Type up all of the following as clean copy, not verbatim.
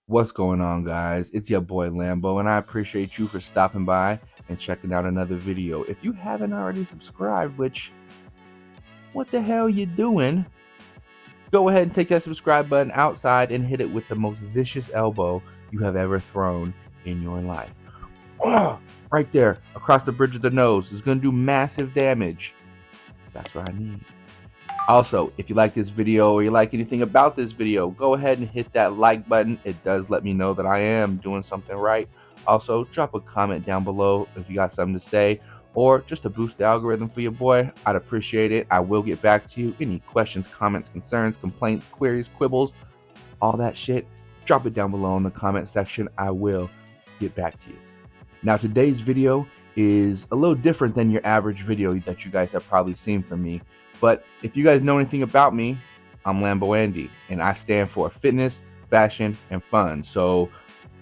What's going on, guys? It's your boy Lambo, and I appreciate you for stopping by and checking out another video. If you haven't already subscribed, which, what the hell you doing? Go ahead and take that subscribe button outside and hit it with the most vicious elbow you have ever thrown in your life. Oh, right there, across the bridge of the nose. It's gonna do massive damage. That's what I need. Also, if you like this video or you like anything about this video, go ahead and hit that like button. It does let me know that I am doing something right. Also, drop a comment down below if you got something to say or just to boost the algorithm for your boy. I'd appreciate it. I will get back to you. Any questions, comments, concerns, complaints, queries, quibbles, all that shit, drop it down below in the comment section. I will get back to you. Now, today's video is a little different than your average video that you guys have probably seen from me. But if you guys know anything about me, I'm Lambo Andy, and I stand for fitness, fashion, and fun. So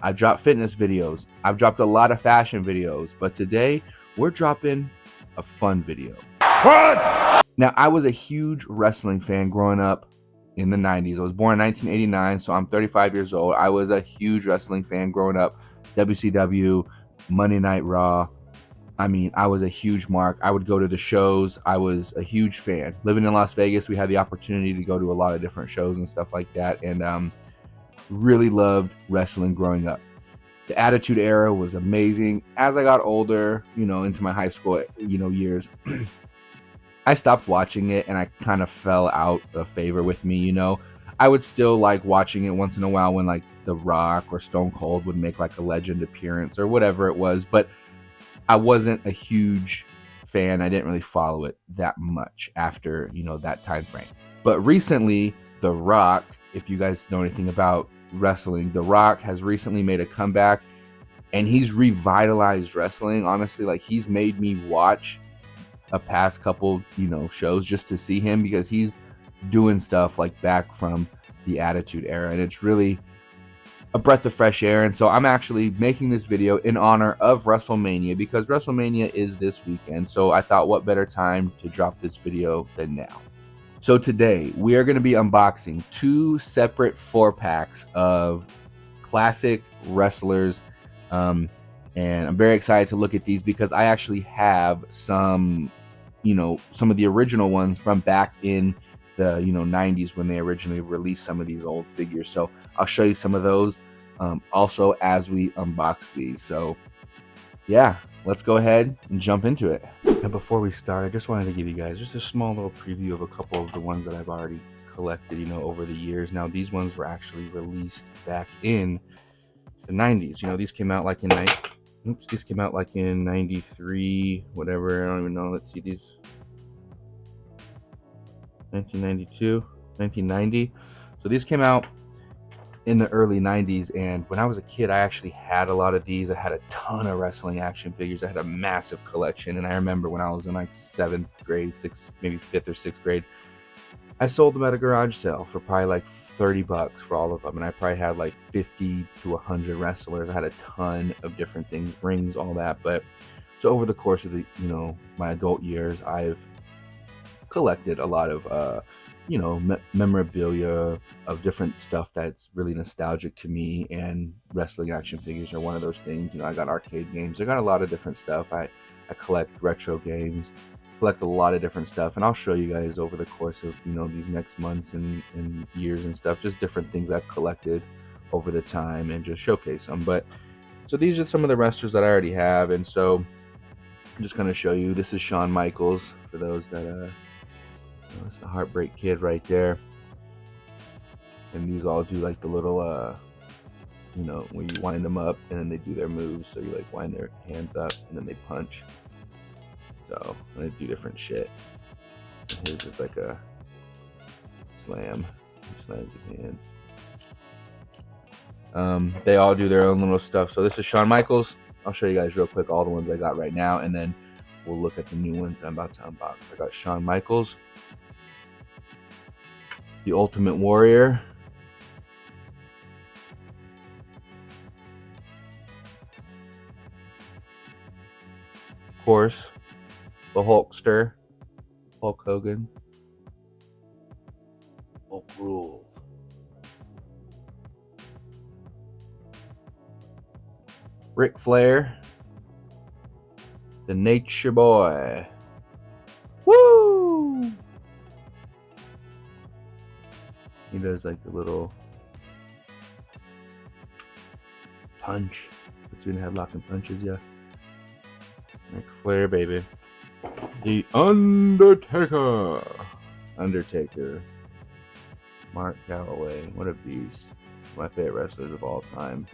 I drop fitness videos. I've dropped a lot of fashion videos, but today we're dropping a fun video. What? Now, I was a huge wrestling fan growing up in the 90s. I was born in 1989, so I'm 35 years old. I was a huge wrestling fan growing up. WCW, Monday Night Raw. I mean, I was a huge mark. I would go to the shows. I was a huge fan. Living in Las Vegas, we had the opportunity to go to a lot of different shows and stuff like that, and really loved wrestling growing up. The Attitude Era was amazing. As I got older, into my high school, years, I stopped watching it, and I kind of fell out of favor with me. I would still like watching it once in a while when like The Rock or Stone Cold would make like a legend appearance or whatever it was, but I wasn't a huge fan. I didn't really follow it that much after, that time frame. But recently, The Rock, if you guys know anything about wrestling, The Rock has recently made a comeback, and he's revitalized wrestling. Honestly, like, he's made me watch a past couple, shows just to see him, because he's doing stuff like back from the Attitude Era, and it's really a breath of fresh air. And so I'm actually making this video in honor of WrestleMania, because WrestleMania is this weekend. So I thought, what better time to drop this video than now? So today we are going to be unboxing two separate 4-packs of classic wrestlers. And I'm very excited to look at these, because I actually have some of the original ones from back in the 90s when they originally released some of these old figures. So I'll show you some of those also as we unbox these. So yeah, let's go ahead and jump into it. And before we start, I just wanted to give you guys just a small little preview of a couple of the ones that I've already collected over the years. Now, these ones were actually released back in the 90s. These came out like in these came out like in 93, whatever, I don't even know. Let's see, these 1992, 1990. So these came out in the early 90s, and when I was a kid, I actually had a lot of these. I had a ton of wrestling action figures. I had a massive collection, and I remember when I was in like 7th grade, maybe 5th or 6th grade, I sold them at a garage sale for probably like $30 for all of them, and I probably had like 50 to 100 wrestlers. I had a ton of different things, rings, all that. But so over the course of the my adult years, I've collected a lot of memorabilia of different stuff that's really nostalgic to me, and wrestling action figures are one of those things. I got arcade games. I got a lot of different stuff. I collect retro games, collect a lot of different stuff, and I'll show you guys over the course of these next months and years and stuff, just different things I've collected over the time, and just showcase them. But so these are some of the wrestlers that I already have, and so I'm just going to show you. This is Shawn Michaels, for those that it's the Heartbreak Kid right there. And these all do like the little where you wind them up and then they do their moves. So you like wind their hands up and then they punch. So they do different shit. And here's just like a slam. He slams his hands. They all do their own little stuff. So this is Shawn Michaels. I'll show you guys real quick all the ones I got right now, and then we'll look at the new ones that I'm about to unbox. I got Shawn Michaels, the Ultimate Warrior, of course, the Hulkster, Hulk Hogan, Hulk rules. Ric Flair, the Nature Boy. Woo! He does like the little punch between headlock and punches, yeah. Ric Flair, baby. The Undertaker. Mark Calloway, what a beast. My favorite wrestlers of all time.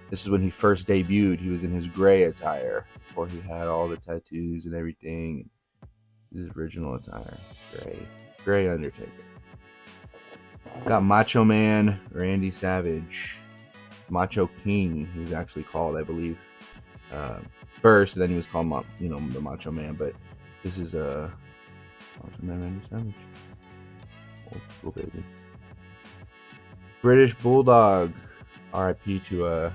This is when he first debuted. He was in his gray attire before he had all the tattoos and everything. His original attire, gray Undertaker. Got Macho Man, Randy Savage, Macho King. He was actually called, I believe, first. And then he was called, the Macho Man. But this is Macho Man Randy Savage. Old school, baby. British Bulldog. R.I.P. to a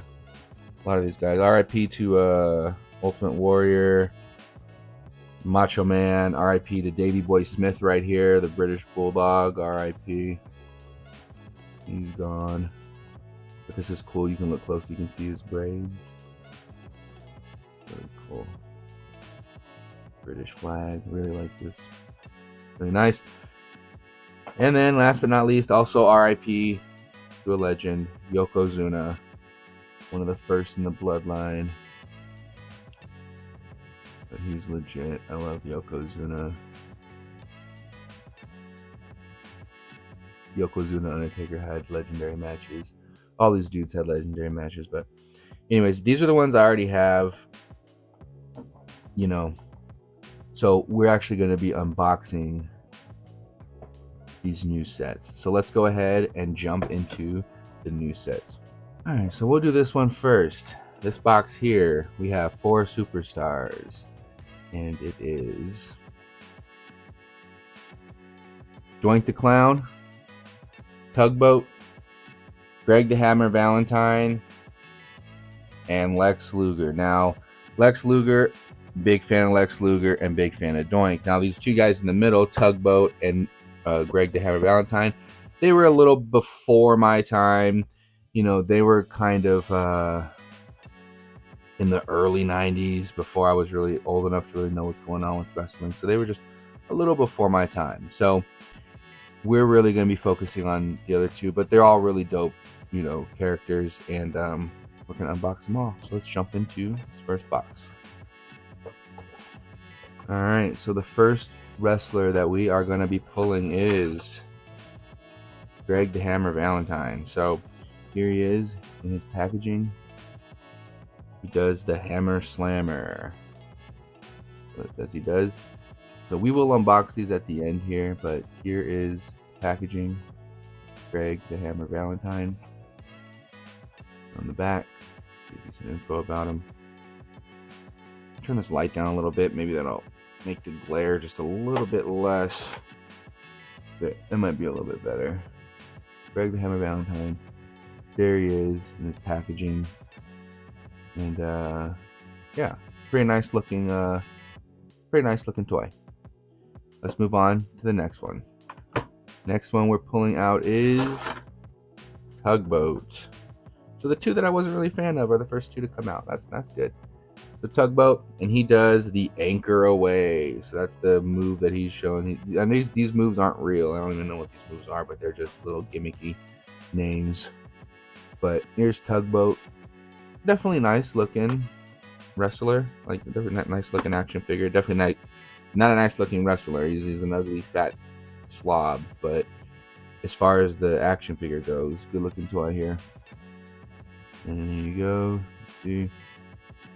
lot of these guys. R.I.P. to Ultimate Warrior, Macho Man. R.I.P. to Davey Boy Smith right here. The British Bulldog. R.I.P. He's gone. But this is cool. You can look close. You can see his braids. Really cool. British flag. Really like this. Really nice. And then last but not least, also R.I.P. to a legend, Yokozuna. One of the first in the bloodline. But he's legit. I love Yokozuna. Yokozuna and Undertaker had legendary matches. All these dudes had legendary matches. But anyways, these are the ones I already have. So we're actually going to be unboxing these new sets. So let's go ahead and jump into the new sets. All right, so we'll do this one first. This box here, we have 4 superstars, and it is Doink the Clown, Tugboat, Greg the Hammer Valentine, and Lex Luger. Now, Lex Luger, big fan of Lex Luger and big fan of Doink. Now, these two guys in the middle, Tugboat and Greg the Hammer Valentine, they were a little before my time. They were kind of in the early 90s, before I was really old enough to really know what's going on with wrestling. So they were just a little before my time. So we're really going to be focusing on the other two, but they're all really dope, characters, and we're going to unbox them all. So let's jump into this first box. All right, so the first wrestler that we are going to be pulling is Greg the Hammer Valentine. So here he is in his packaging. He does the Hammer Slammer. What it says he does. So we will unbox these at the end here, but here is packaging. Greg the Hammer Valentine. On the back, gives you some info about him. Turn this light down a little bit. Maybe that'll make the glare just a little bit less. That might be a little bit better. Greg the Hammer Valentine. There he is in his packaging. And yeah, pretty nice looking toy. Let's move on to the next one. Next one we're pulling out is Tugboat. So the two that I wasn't really a fan of are the first two to come out. That's good. The Tugboat, and he does the Anchor Away. So that's the move that he's showing. These moves aren't real. I don't even know what these moves are, but they're just little gimmicky names. But here's Tugboat. Definitely nice looking wrestler. Like, definitely nice looking action figure. Definitely not a nice looking wrestler. He's an ugly fat slob. But as far as the action figure goes, good looking toy here. And here you go. Let's see.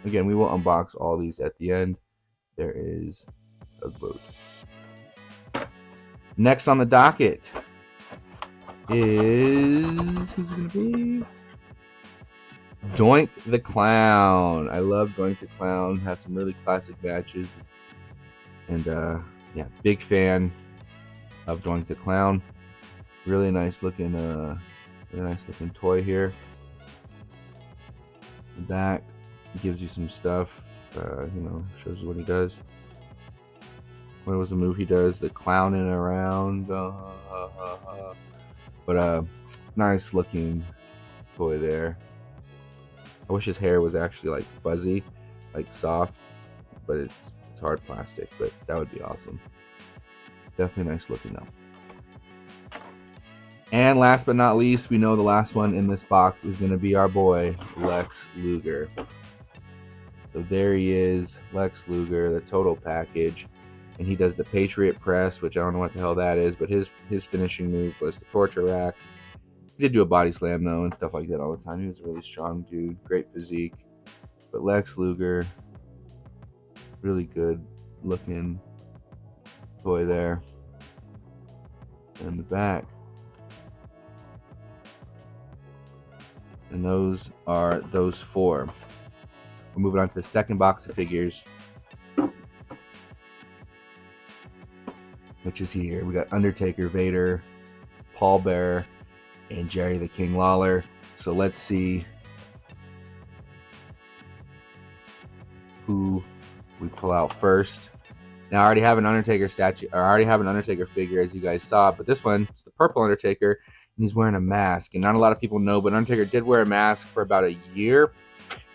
Again, we will unbox all these at the end. There is Tugboat. Next on the docket is, who's it gonna be? Doink the Clown. I love Doink the Clown. Has some really classic matches. And yeah, big fan of Doink the Clown. Really nice looking toy here. The back gives you some stuff, shows you what he does. What was the move he does? The clowning around. But nice looking toy there. I wish his hair was actually like fuzzy, like soft, but it's hard plastic, but that would be awesome. Definitely nice looking though. And last but not least, we know the last one in this box is going to be our boy, Lex Luger. So there he is, Lex Luger, the total package. And he does the Patriot Press, which I don't know what the hell that is, but his finishing move was the Torture Rack. He did do a body slam, though, and stuff like that all the time. He was a really strong dude, great physique. But Lex Luger, really good looking boy there. And in the back. And those are those four. We're moving on to the second box of figures, which is here. We got Undertaker, Vader, Paul Bearer, and Jerry the King Lawler. So let's see who we pull out first. Now I already have an Undertaker statue, or I already have an Undertaker figure, as you guys saw, but this one is the purple Undertaker, and he's wearing a mask. And not a lot of people know, but Undertaker did wear a mask for about a year.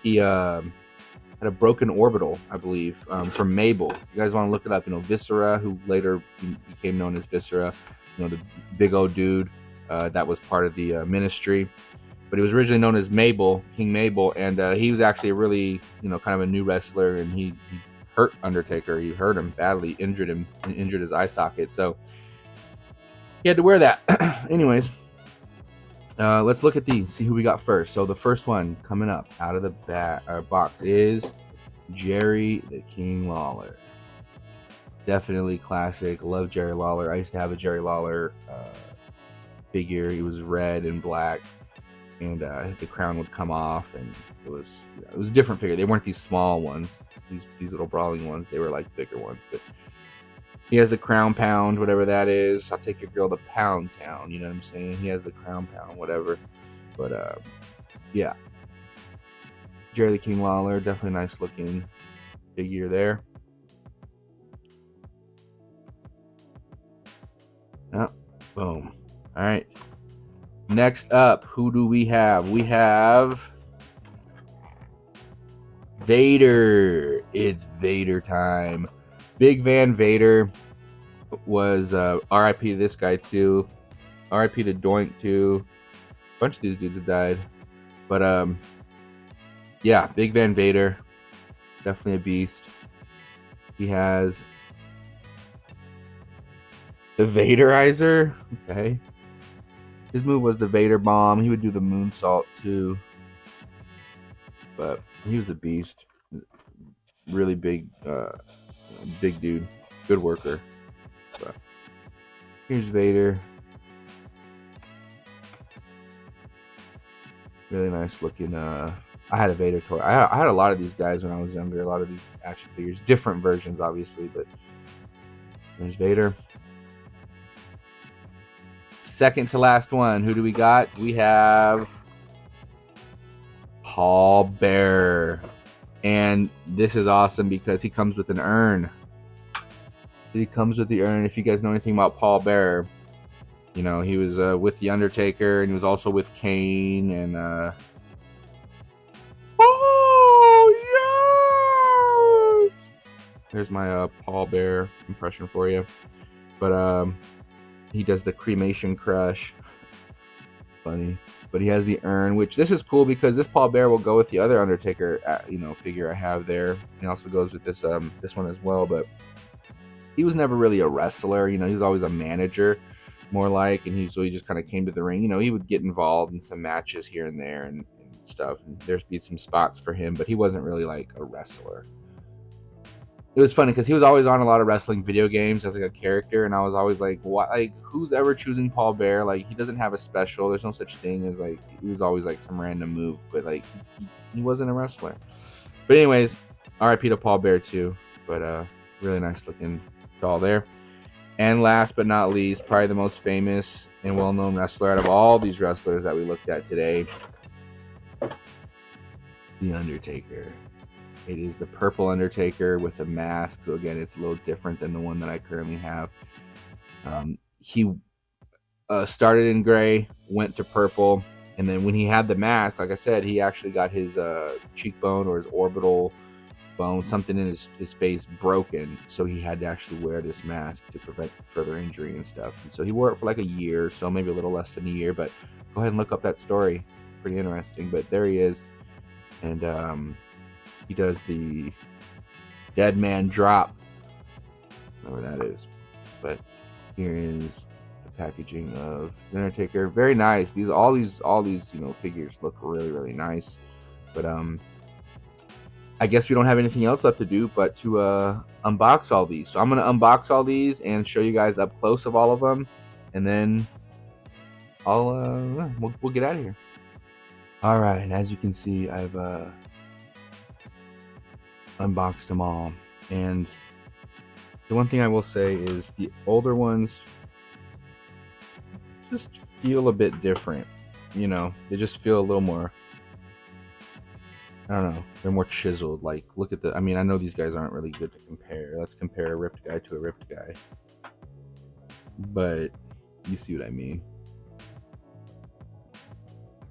He had a broken orbital, I believe, from Mabel. If you guys want to look it up, Viscera, who later became known as Viscera, the big old dude that was part of the ministry. But he was originally known as Mabel, King Mabel, and he was actually a really, kind of a new wrestler, and he hurt Undertaker. He hurt him badly, injured his eye socket. So he had to wear that. Anyways, let's look at these, see who we got first. So the first one coming up out of the box is Jerry the King Lawler. Definitely classic. Love Jerry Lawler. I used to have a Jerry Lawler figure. He was red and black, and the crown would come off, and it was a different figure. They weren't these small ones, these little brawling ones. They were like bigger ones. But he has the crown pound, whatever that is. I'll take your girl to Pound Town. You know what I'm saying? He has the crown pound, whatever. But yeah, Jerry the King Lawler, definitely nice looking figure there. Oh, boom. All right. Next up, who do we have? We have Vader. It's Vader time. Big Van Vader was RIP to this guy too. RIP to Doink too. A bunch of these dudes have died. But yeah, Big Van Vader. Definitely a beast. He has the Vaderizer. Okay. His move was the Vader Bomb. He would do the moonsault too. But he was a beast. Really big dude. Good worker. But here's Vader. Really nice looking. I had a Vader toy. I had a lot of these guys when I was younger. A lot of these action figures. Different versions, obviously. But there's Vader. Second to last one. Who do we got? We have Paul Bearer. And this is awesome because he comes with an urn. He comes with the urn. If you guys know anything about Paul Bearer, he was with the Undertaker, and he was also with Kane. And oh yes! There's my Paul Bearer impression for you. But he does the cremation crush. Funny. But he has the urn, which this is cool because this Paul Bearer will go with the other Undertaker, figure I have there. He also goes with this one as well. But he was never really a wrestler. He was always a manager, more like, and he just kind of came to the ring. He would get involved in some matches here and there and stuff. And there's been some spots for him, but he wasn't really like a wrestler. It was funny because he was always on a lot of wrestling video games as like a character, and I was always like, "What? Like, who's ever choosing Paul Bearer? Like, he doesn't have a special. There's no such thing as like he was always like some random move, but like he wasn't a wrestler." But anyways, R.I.P. to Paul Bearer too. But really nice looking doll there. And last but not least, probably the most famous and well-known wrestler out of all these wrestlers that we looked at today, The Undertaker. It is the purple Undertaker with a mask. So again, it's a little different than the one that I currently have. He started in gray, went to purple, And then when he had the mask, like I said, he actually got his cheekbone or his orbital bone, something in his face broken. So he had to actually wear this mask to prevent further injury and stuff. And so he wore it for like a year, so maybe a little less than a year. But go ahead and look up that story. It's pretty interesting. But there he is. And he does the dead man drop. Whatever that is. But here is the packaging of the Undertaker. Very nice. All these figures look really, really nice. But I guess we don't have anything else left to do but to unbox all these. So I'm gonna unbox all these and show you guys up close of all of them, and then we'll get out of here. All right, and as you can see, I've unboxed them all, and the one thing I will say is the older ones just feel a bit different. You know, they just feel a little more, I don't know, they're more chiseled. Like, look at I mean, I know these guys aren't really good to compare. Let's compare a ripped guy to a ripped guy. But you see what I mean.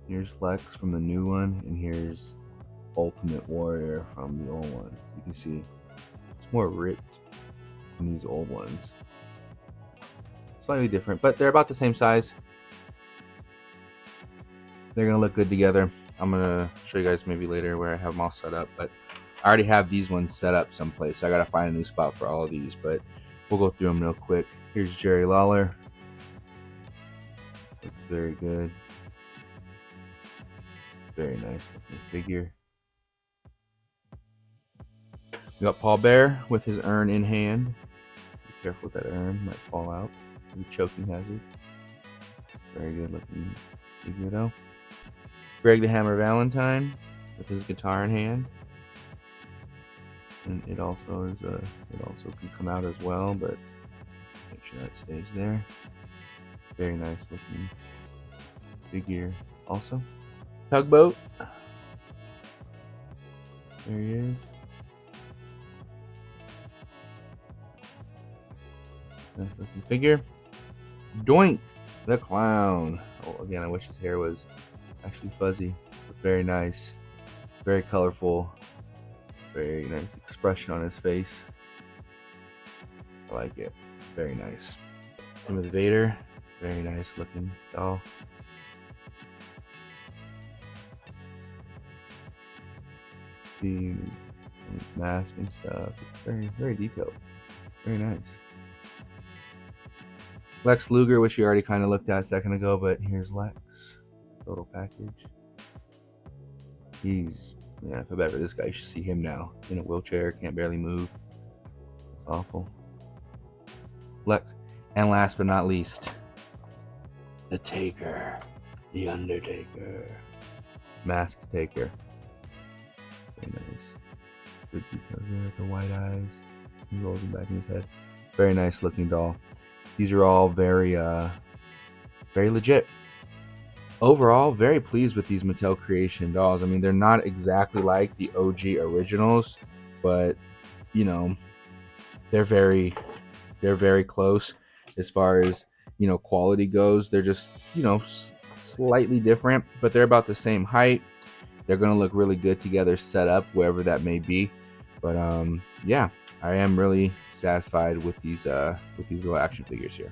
Here's Lex from the new one, and here's Ultimate Warrior from the old one. You can see it's more ripped than these old ones. Slightly different, but they're about the same size. They're gonna look good together. I'm gonna show you guys maybe later where I have them all set up, but I already have these ones set up someplace, so I gotta find a new spot for all of these, but we'll go through them real quick. Here's Jerry Lawler. Looks very good. Very nice looking figure. We got Paul Bear with his urn in hand. Be careful with that urn, might fall out. It's a choking hazard. Very good looking figure though. Greg the Hammer Valentine with his guitar in hand. And it also is it also can come out as well, but make sure that stays there. Very nice looking figure also. Tugboat. There he is. Nice looking figure. Doink the clown. Oh, again, I wish his hair was actually fuzzy, but very nice, very colorful, very nice expression on his face. I like it. Very nice. Same with Vader. Very nice looking doll. See his mask and stuff. It's very, very detailed. Very nice. Lex Luger, which we already kind of looked at a second ago, but here's Lex. Total package. He's, yeah, I feel bad for this guy. You should see him now. In a wheelchair, can't barely move. It's awful. Lex. And last but not least, the Taker. The Undertaker. Mask Taker. Very nice. Good details there with the white eyes. He rolls them back in his head. Very nice looking doll. These are all very legit. Overall, very pleased with these Mattel Creation dolls. I mean, they're not exactly like the OG originals, but you know, they're very close as far as, you know, quality goes. They're just, you know, slightly different, but they're about the same height. They're gonna look really good together, set up wherever that may be. But yeah, I am really satisfied with these little action figures here.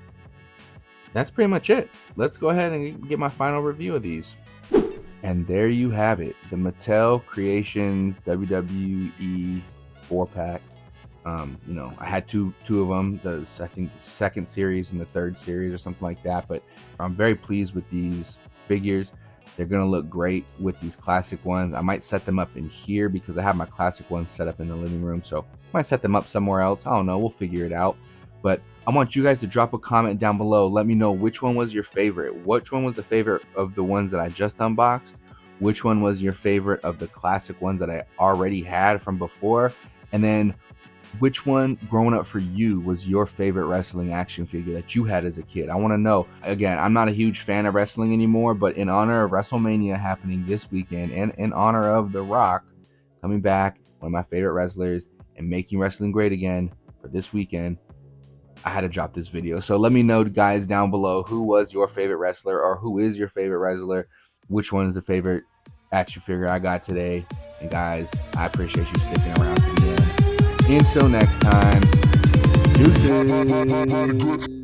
That's pretty much it. Let's go ahead and get my final review of these. And there you have it, the Mattel Creations WWE 4-pack. You know, I had two of them. I think the second series and the third series or something like that. But I'm very pleased with these figures. They're gonna look great with these classic ones. I might set them up in here because I have my classic ones set up in the living room. So I might set them up somewhere else. I don't know. We'll figure it out. But I want you guys to drop a comment down below. Let me know which one was your favorite. Which one was the favorite of the ones that I just unboxed? Which one was your favorite of the classic ones that I already had from before? And then which one growing up for you was your favorite wrestling action figure that you had as a kid? I want to know. Again, I'm not a huge fan of wrestling anymore, but in honor of WrestleMania happening this weekend and in honor of The Rock coming back, one of my favorite wrestlers, and making wrestling great again for this weekend, I had to drop this video. So let me know, guys, down below, who was your favorite wrestler or who is your favorite wrestler. which one's the favorite action figure I got today. And guys, I appreciate you sticking around to the end. Until next time, deuces.